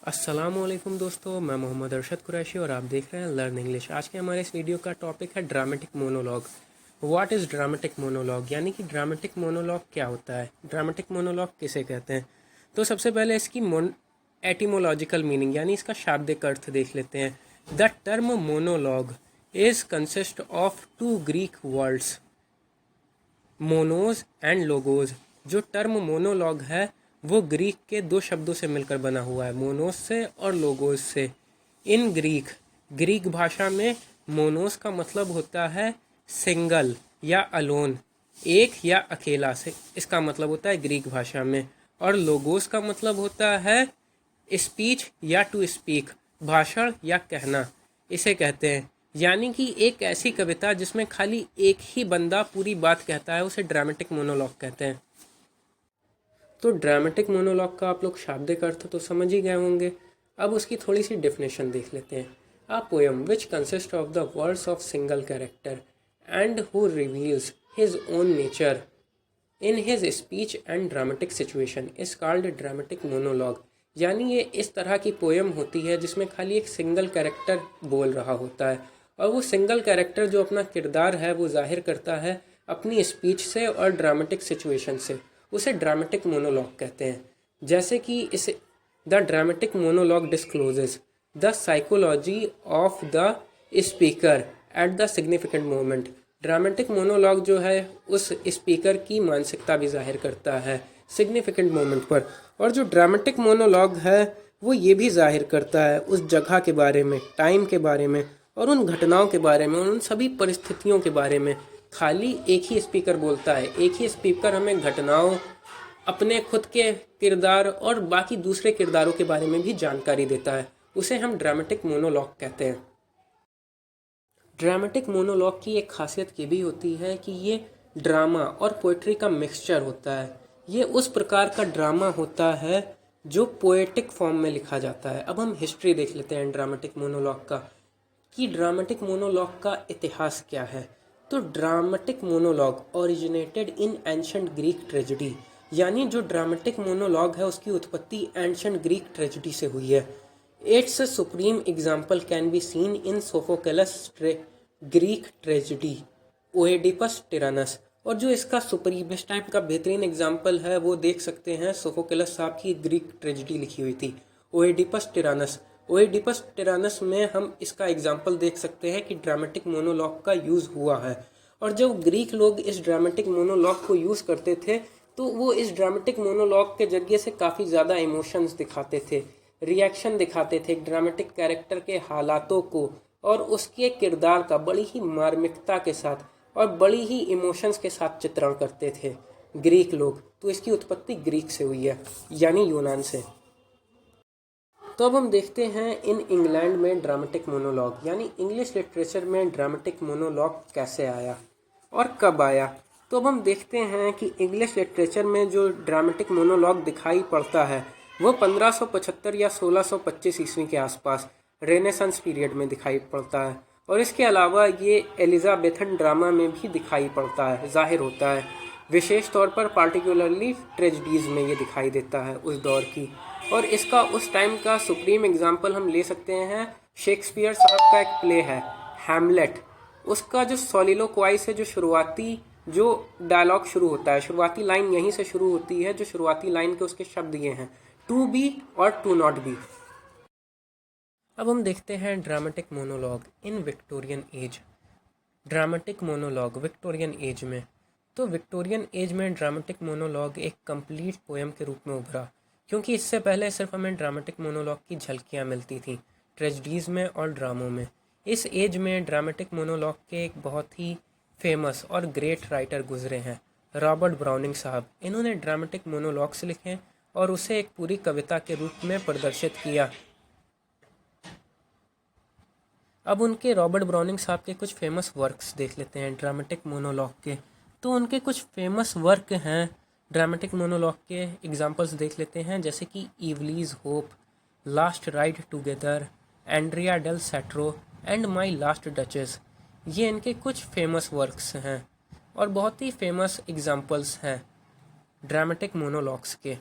अस्सलामुअलैकुम दोस्तों, मैं मोहम्मद अरशद कुरैशी और आप देख रहे हैं लर्न इंग्लिश। आज के हमारे इस वीडियो का टॉपिक है dramatic monologue. What is dramatic monologue, यानी कि ड्रामेटिक मोनोलॉग क्या होता है, ड्रामेटिक मोनोलॉग किसे कहते हैं। तो सबसे पहले इसकी एटिमोलॉजिकल मीनिंग यानी इसका शाब्दिक अर्थ देख लेते हैं। The term monologue is consist of two Greek words, monos and logos. जो टर्म मोनोलॉग है वो ग्रीक के दो शब्दों से मिलकर बना हुआ है, मोनोस से और लोगोस से। इन ग्रीक भाषा में मोनोस का मतलब होता है सिंगल या अलोन, एक या अकेला से, इसका मतलब होता है ग्रीक भाषा में। और लोगोस का मतलब होता है स्पीच या टू स्पीक, भाषण या कहना, इसे कहते हैं। यानी कि एक ऐसी कविता जिसमें खाली एक ही बंदा पूरी बात कहता है उसे ड्रामेटिक मोनोलॉग कहते हैं। तो ड्रामेटिक मोनोलॉग का आप लोग शाब्दिक अर्थ तो समझ ही गए होंगे। अब उसकी थोड़ी सी डेफिनेशन देख लेते हैं। A poem which consist of the words of single character and who reveals his own nature in his speech and dramatic situation is called dramatic monologue. यानी ये इस तरह की पोएम होती है जिसमें खाली एक सिंगल कैरेक्टर बोल रहा होता है और वो सिंगल कैरेक्टर जो अपना किरदार है वो जाहिर करता है अपनी स्पीच से और ड्रामेटिक सिचुएशन से, उसे ड्रामेटिक मोनोलॉग कहते हैं। जैसे कि इसे the dramatic monologue discloses the psychology of the speaker at the significant moment. Dramatic monologue जो है उस स्पीकर की मानसिकता भी जाहिर करता है सिग्निफिकेंट मोमेंट पर। और जो ड्रामेटिक मोनोलॉग है वो ये भी जाहिर करता है उस जगह के बारे में, टाइम के बारे में और उन घटनाओं के बारे में, उन सभी परिस्थितियों के बारे में। खाली एक ही स्पीकर बोलता है, एक ही स्पीकर हमें घटनाओं, अपने खुद के किरदार और बाकी दूसरे किरदारों के बारे में भी जानकारी देता है, उसे हम ड्रामेटिक मोनोलॉग कहते हैं। ड्रामेटिक मोनोलॉग की एक खासियत ये भी होती है कि ये ड्रामा और पोइट्री का मिक्सचर होता है। ये उस प्रकार का ड्रामा होता है जो पोएटिक फॉर्म में लिखा जाता है। अब हम हिस्ट्री देख लेते हैं ड्रामेटिक मोनोलॉग का, कि ड्रामेटिक मोनोलॉग का इतिहास क्या है। तो dramatic monologue originated in ancient Greek tragedy, यानी जो ड्रामेटिक मोनोलॉग है उसकी उत्पत्ति एंशंट ग्रीक ट्रेजेडी से हुई है। Its supreme example can be seen in Sophocles Greek tragedy Oedipus Tyrannus. और जो इसका सुप्रीम, इस टाइप का बेहतरीन एग्जाम्पल है वो देख सकते हैं सोफोक्लस साहब की ग्रीक ट्रेजेडी लिखी हुई थी ओएडिपस टिरानस। ओएडिपस टिरानस में हम इसका एग्जाम्पल देख सकते हैं कि ड्रामेटिक मोनोलॉग का यूज़ हुआ है। और जब ग्रीक लोग इस ड्रामेटिक मोनोलॉग को यूज़ करते थे तो वो इस ड्रामेटिक मोनोलॉग के जरिए से काफ़ी ज़्यादा इमोशंस दिखाते थे, रिएक्शन दिखाते थे ड्रामेटिक कैरेक्टर के हालातों को और उसके किरदार का बड़ी ही मार्मिकता के साथ और बड़ी ही इमोशंस के साथ चित्रण करते थे ग्रीक लोग। तो इसकी उत्पत्ति ग्रीक से हुई है, यानी यूनान से। तो अब हम देखते हैं इन इंग्लैंड में ड्रामेटिक मोनोलॉग, यानी इंग्लिश लिटरेचर में ड्रामेटिक मोनोलॉग कैसे आया और कब आया। तो अब हम देखते हैं कि इंग्लिश लिटरेचर में जो ड्रामेटिक मोनोलॉग दिखाई पड़ता है वो 1575 या 1625 ईस्वी के आसपास रेनेसांस पीरियड में दिखाई पड़ता है। और इसके अलावा ये एलिजाबेथन ड्रामा में भी दिखाई पड़ता है, जाहिर होता है। विशेष तौर पर पार्टिकुलरली ट्रेजेडीज़ में ये दिखाई देता है उस दौर की। और इसका उस टाइम का सुप्रीम एग्जाम्पल हम ले सकते हैं, शेक्सपियर साहब का एक प्ले है हैमलेट। उसका जो सोलिलोक्वाइस है, जो शुरुआती जो डायलॉग शुरू होता है, शुरुआती लाइन यहीं से शुरू होती है। जो शुरुआती लाइन के उसके शब्द ये हैं, टू बी और टू नॉट बी। अब हम देखते हैं dramatic monologue in Victorian age. Dramatic monologue Victorian age में। तो विक्टोरियन एज में ड्रामेटिक मोनोलॉग एक कंप्लीट पोएम के रूप में उभरा, क्योंकि इससे पहले सिर्फ हमें ड्रामेटिक मोनोलॉग की झलकियाँ मिलती थीं ट्रेजेडीज़ में और ड्रामों में। इस एज में ड्रामेटिक मोनोलॉग के एक बहुत ही फेमस और ग्रेट राइटर गुजरे हैं, रॉबर्ट ब्राउनिंग साहब। इन्होंने ड्रामेटिक मोनोलॉग्स लिखे और उसे एक पूरी कविता के रूप में प्रदर्शित किया। अब उनके रॉबर्ट ब्राउनिंग साहब के कुछ फेमस वर्क्स देख लेते हैं ड्रामेटिक मोनोलॉग के। तो उनके कुछ फेमस वर्क हैं ड्रामेटिक मोनोलॉग के, एग्जांपल्स देख लेते हैं, जैसे कि Evelyn Hope, last ride together, Andrea del सैट्रो एंड माई लास्ट डचेस। ये इनके कुछ फेमस वर्क्स हैं और बहुत ही फेमस एग्जांपल्स हैं ड्रामेटिक मोनोलॉग्स के।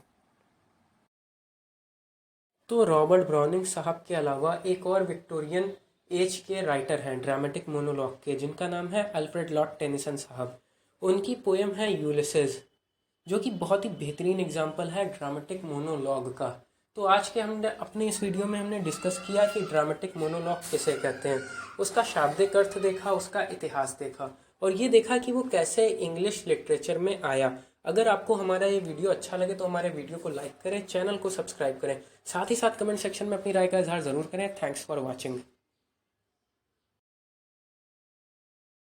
तो रॉबर्ट ब्राउनिंग साहब के अलावा एक और विक्टोरियन एज के राइटर हैं ड्रामेटिक मोनोलॉग के, जिनका नाम है अल्फ्रेड लॉर्ड टेनिसन साहब। उनकी पोएम है यूलिसेस, जो कि बहुत ही बेहतरीन एग्जाम्पल है ड्रामेटिक मोनोलॉग का। तो आज के हमने अपने इस वीडियो में हमने डिस्कस किया कि ड्रामेटिक मोनोलॉग किसे कहते हैं, उसका शाब्दिक अर्थ देखा, उसका इतिहास देखा, और ये देखा कि वो कैसे इंग्लिश लिटरेचर में आया। अगर आपको हमारा ये वीडियो अच्छा लगे तो हमारे वीडियो को लाइक करें, चैनल को सब्सक्राइब करें, साथ ही साथ कमेंट सेक्शन में अपनी राय का इजहार ज़रूर करें। Thanks for watching.